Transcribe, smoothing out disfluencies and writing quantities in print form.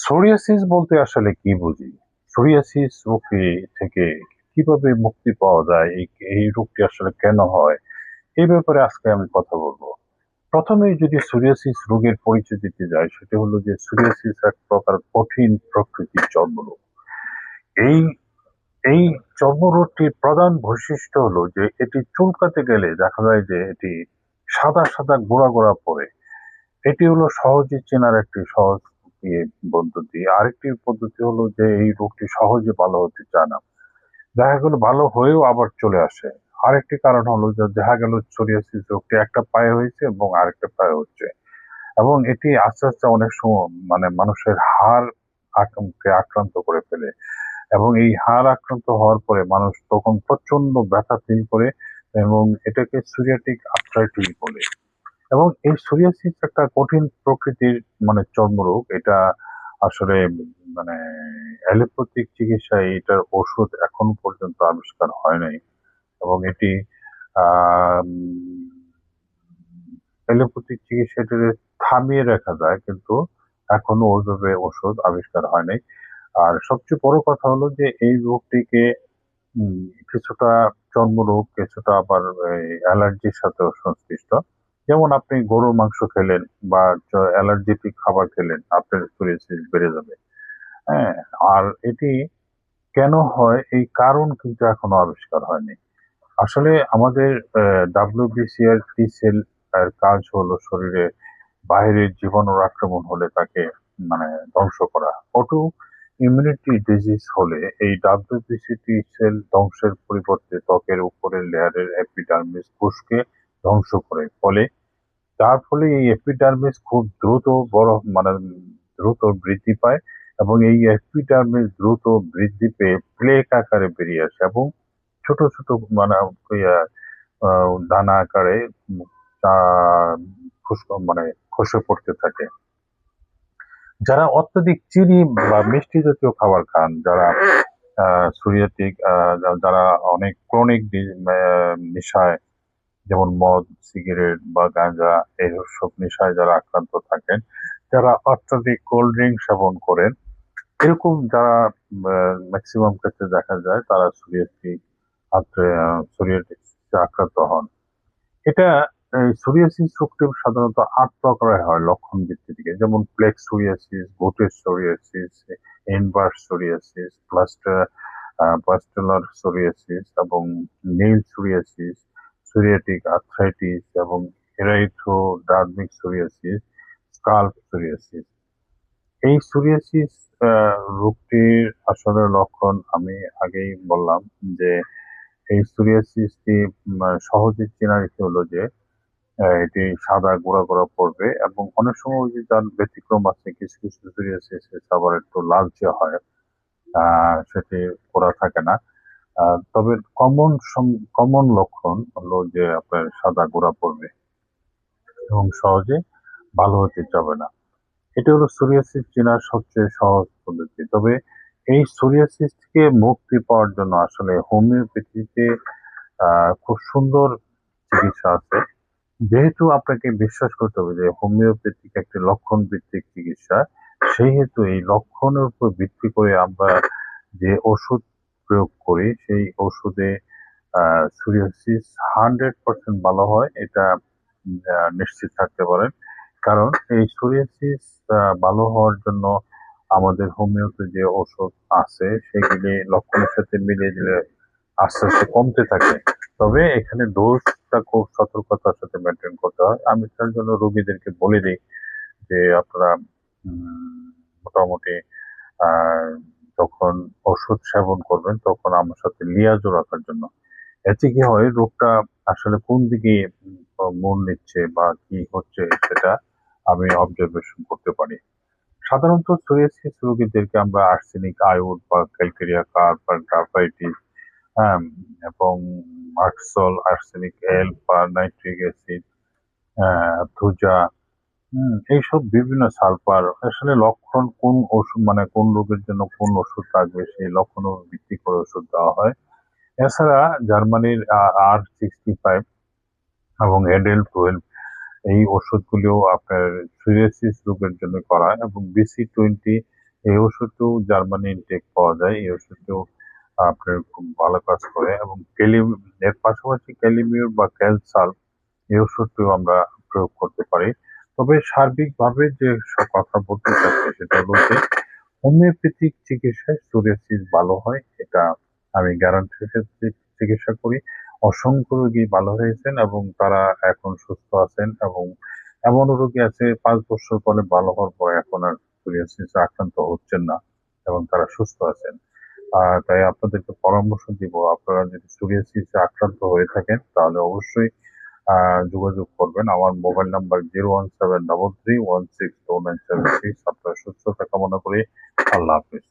Psoriasis বলতে আসলে কি বুঝি? সোরিয়াসিস রোগী থেকে কিভাবে মুক্তি পাওয়া যায়? এই রোগটি আসলে কেন হয়? এই ব্যাপারে আজকে আমি কথা বলব। প্রথমেই যদি সোরিয়াসিস রোগের পরিচয় দিতে যাই, সেটা হলো যে সোরিয়াসিস এক প্রকার কঠিন প্রকৃতির চর্মরোগ। এই এই চর্মরোগটির প্রধান বৈশিষ্ট্য হলো যে এটি চুলকাতে গেলে দেখা যায় যে এটি সাদা, সাদা গোড়া, গোড়া পড়ে। এটি হলো সহজে চেনার একটি সহজ পদ্ধতি। আরেকটি পদ্ধতি হলো যে এই রোগটি সহজে ভালো হতে চায় না। দেখা গেল ভালো হয়েও আবার চলে আসে। আরেকটি কারণ হলো যে দেখা গেল সোরিয়াসিস রোগটি একটা পায়ে হয়েছে এবং আরেকটা পায়ে হচ্ছে। এবং এটি আস্তে, আস্তে অনেক মানে মানুষের হাড় কে আক্রান্ত করে ফেলে। এবং এই হাড় আক্রান্ত হওয়ার পরে মানুষ তখন প্রচন্ড ব্যথা ফিল করে এবং এটাকে সোরিয়াটিক আর্থ্রাইটিস বলে। এবং এই সোরিয়াসিস একটা কঠিন প্রকৃতির মানে চর্মরোগ। এটা আসলে মানে অ্যালোপ্যাথিক চিকিৎসায় এটার ওষুধ এখনো পর্যন্ত আবিষ্কার হয় নাই। এবং এটি আম অ্যালোপ্যাথিক চিকিৎসা এটাকে থামিয়ে রাখা যায়, কিন্তু এখনো ওইভাবে ওষুধ আবিষ্কার হয় নাই। আর সবচেয়ে বড় কথা হলো যে এই রোগটিকে কিছুটা চর্মরোগ, কিছুটা আবার অ্যালার্জির সাথেও সংশ্লিষ্ট। যেমন আপনি গরুর মাংস খেলেন বা অ্যালার্জেটিক খাবার খেলেন, আপনার সোরিয়াসিস বেড়ে যাবে। হ্যাঁ? আর এটি কেন হয় এই কারণ কিন্তু এখনো আবিষ্কার হয়নি। আসলে আমাদের WBC এর টি সেল এর কাজ হলো শরীরে বাইরের জীবাণুর আক্রমণ হলে তাকে মানে ধ্বংস করা। অটো ইমিউনিটি ডিজিজ হলে এই WBC টি সেল ধ্বংসের পরিবর্তে ত্বকের উপরের লেয়ারের এপিডার্মিস কোষকে ধ্বংস করে। যার ফলে এই এপিডার্মিস খুব দ্রুত বড় মানে দ্রুত বৃদ্ধি পায় এবং এই এপিডার্মিস দ্রুত বৃদ্ধি পেয়ে প্লেক আকারে বেরিয়ে আসে এবং ছোট, ছোট মানে ইয়া দানা আকারে আ মানে খসে পড়তে থাকে। যারা অত্যধিক চিনি বা মিষ্টি জাতীয় খাবার খান, যারা আ সোরিয়াটিক যারা অনেক ক্রনিক নেশায় যেমন মদ, সিগারেট বা গাঁজা এইসব নেশায় যারা আক্রান্ত থাকেন, যারা অত্যধিক কোল্ড ড্রিংক সেবন করেন, এরকম যারা মেক্সিমাম ক্ষেত্রে দেখা যায় তারা সোরিয়াটিক্সে আক্রান্ত হন। এটা এই সোরিয়াসিস রোগটি সাধারণত ৮ প্রকারের হয় লক্ষণ ভিত্তি থেকে। যেমন প্লেক সোরিয়াসিস, গোটের psoriasis, inverse psoriasis, pustular psoriasis এবং নেইল সোরিয়াসিস, সোরিয়াটিক আর্থ্রাইটিস এবং এরাইথ্রোডার্মিক সোরিয়াসিস, স্কাল্প সোরিয়াসিস। এই সোরিয়াসিস আ রোগটির আসলে লক্ষণ আমি আগেই বললাম যে এই সোরিয়াসিসটি সহজে চেনার হলো যে এটি সাদা গোড়া, গোড়া পড়বে এবং অনেক সময় ওই যে যার ব্যতিক্রম আছে কিছু, কিছু সোরিয়াসিস আবার একটু লালচে হয়। আ সেটি গোড়া থাকে না। আ তবে কমন লক্ষণ হলো যে আপনার সাদা গোড়া পড়বে এবং সহজে ভালো হতে চাবে না। এটা হলো সোরিয়াসিস চেনার সবচেয়ে সহজ পদ্ধতি। তবে এই সোরিয়াসিস থেকে মুক্তি পাওয়ার জন্য আসলে হোমিওপ্যাথিতে আ খুব সুন্দর চিকিৎসা আছে। যেহেতু আপনাকে বিশ্বাস করতে হবে যে হোমিওপ্যাথিক একটি লক্ষণ ভিত্তিক চিকিৎসা, সেহেতু এই লক্ষণের উপর ভিত্তি করে আমরা যে ওষুধ প্রয়োগ করি, সেই ওষুধে আ সোরিয়াসিস 100% ভালো হয় এটা নিশ্চিত থাকতে পারেন। কারণ এই সোরিয়াসিস ভালো হওয়ার জন্য আমাদের হোমিওতে যে ওষুধ আছে সেগুলি লক্ষণের সাথে মিলিয়ে দিলে আস্তে, আস্তে কমতে থাকে। তবে এখানে ডোজটা খুব সতর্কতার সাথে মেইনটেইন করতে হয়। আমি তার জন্য রোগীদেরকে বলে দেই যে আপনারা উম মোটামুটি আ যখন ওষুধ সেবন করবেন তখন আমার সাথে লিয়াজও রাখার জন্য। এতে কি হয় রোগটা আসলে কোন দিকে মোড় নিচ্ছে বা কি হচ্ছে সেটা আমি অবজারভেশন করতে পারি। সাধারণত সোরিয়াসিস রোগীদেরকে আমরা আর্সেনিক আয়োড বা ক্যালকেরিয়া কার্ব বা গ্রাফাইটিস হ্যাঁ? এবং আর্কসল, আর্সেনিক এল বা নাইট্রিক অ্যাসিড, ধুজা, এইসব বিভিন্ন সালফার আসলে লক্ষণ কোন ওষুধ মানে কোন রোগের জন্য কোন ওষুধ লাগবে সেই লক্ষণের ভিত্তি করে ওষুধ দেওয়া হয়। এছাড়া জার্মানির R65 এবং এডেল-12 এই ওষুধগুলিও আপনার সোরিয়াসিস রোগের জন্য করা এবং BC-20 এই ওষুধটিও জার্মানি ইনটেক পাওয়া যায়। এই ওষুধটিও আপনার খুব ভালো কাজ করে এবং এর পাশাপাশি ক্যালিমিউর বা ক্যালসাল এই ওষুধটিও আমরা প্রয়োগ করতে পারি। তবে সার্বিকভাবে যে কথা বলতে চাচ্ছি সেটা হলো যে হোমিওপ্যাথিক চিকিৎসায় সোরিয়াসিস ভালো হয়, এটা আমি গ্যারান্টির সাথে চিকিৎসা করি। অসংখ্য রোগী ভালো হয়েছেন এবং তারা এখন সুস্থ আছেন এবং এমনও রোগী আছে ৫ বছর পরে ভালো হওয়ার পরে এখন আর সোরিয়াসিসে আক্রান্ত হচ্ছেন না এবং তারা সুস্থ আছেন। তাই আপনাদেরকে পরামর্শ দিব, আপনারা যদি সোরিয়াসিসে আক্রান্ত হয়ে থাকেন তাহলে অবশ্যই যোগাযোগ করবেন। আমার মোবাইল নাম্বার 01733 16297 আপনার সুস্থতা কামনা করি। আল্লাহ হাফেজ।